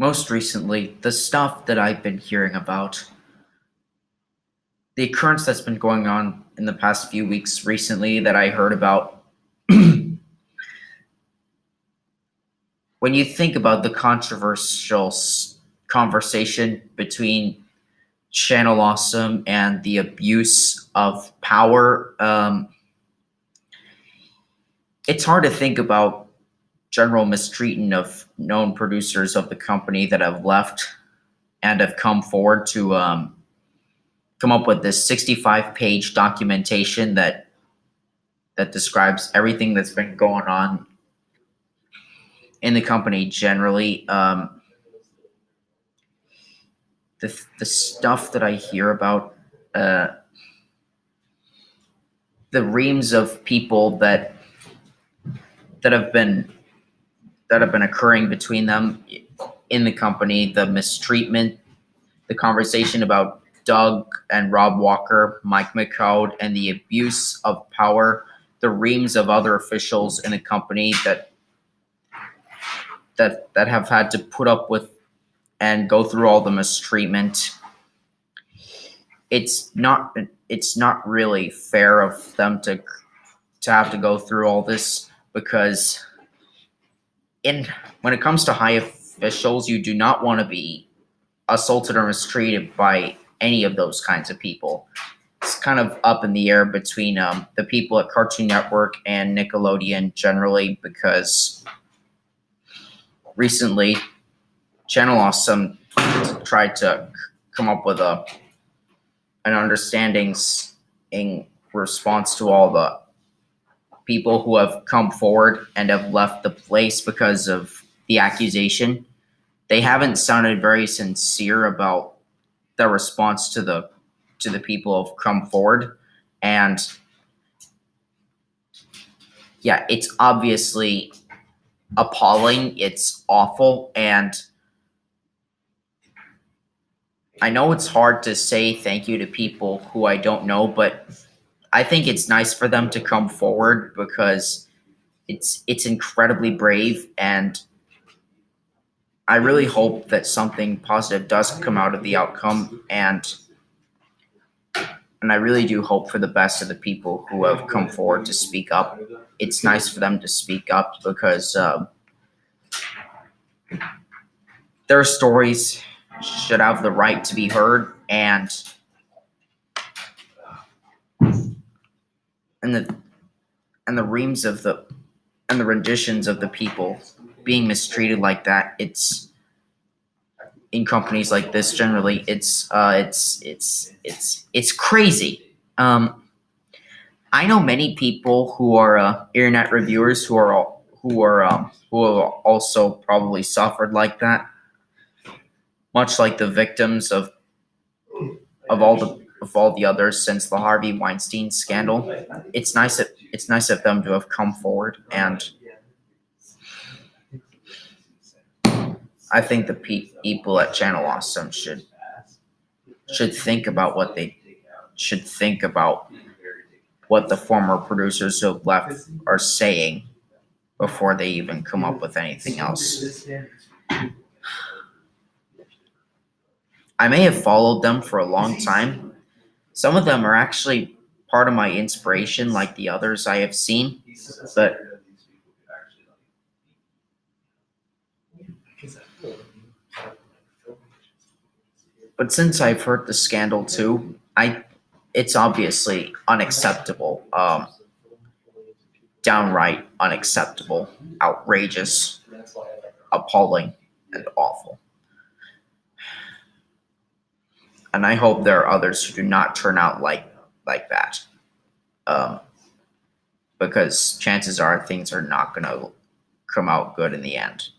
most recently, the stuff that I've been hearing about, the occurrence that's been going on in the past few weeks recently that I heard about, when you think about the controversial conversation between Channel Awesome and the abuse of power, it's hard to think about general mistreatment of known producers of the company that have left and have come forward to come up with this 65-page documentation that describes everything that's been going on in the company generally. The stuff that I hear about, uh, the reams of people that have been that have been occurring between them in the company, the mistreatment, the conversation about Doug and Rob Walker, Mike McCoud, and the abuse of power, the reams of other officials in the company that have had to put up with and go through all the mistreatment. It's not really fair of them to have to go through all this because in when it comes to high officials, you do not want to be assaulted or mistreated by any of those kinds of people. It's kind of up in the air between the people at Cartoon Network and Nickelodeon generally because recently Channel Awesome tried to come up with an understanding in response to all the people who have come forward and have left the place because of the accusation. They haven't sounded very sincere about their response to the people who have come forward, and yeah, it's obviously appalling. It's awful, and I know it's hard to say thank you to people who I don't know, but I think it's nice for them to come forward because it's incredibly brave, and I really hope that something positive does come out of the outcome, and I really do hope for the best of the people who have come forward to speak up. It's nice for them to speak up because their stories should have the right to be heard, and the reams of the renditions of the people being mistreated like that. It's in companies like this generally. It's crazy. I know many people who are internet reviewers who have also probably suffered like that, much like the victims of all the others since the Harvey Weinstein scandal. It's nice of them to have come forward, and I think the people at Channel Awesome should think about what they should think about what the former producers who have left are saying before they even come up with anything else. I may have followed them for a long time. Some of them are actually part of my inspiration, like the others I have seen. But but since I've heard the scandal too, I it's obviously unacceptable, downright unacceptable, outrageous, appalling, and awful. And I hope there are others who do not turn out like that, um, because chances are things are not going to come out good in the end.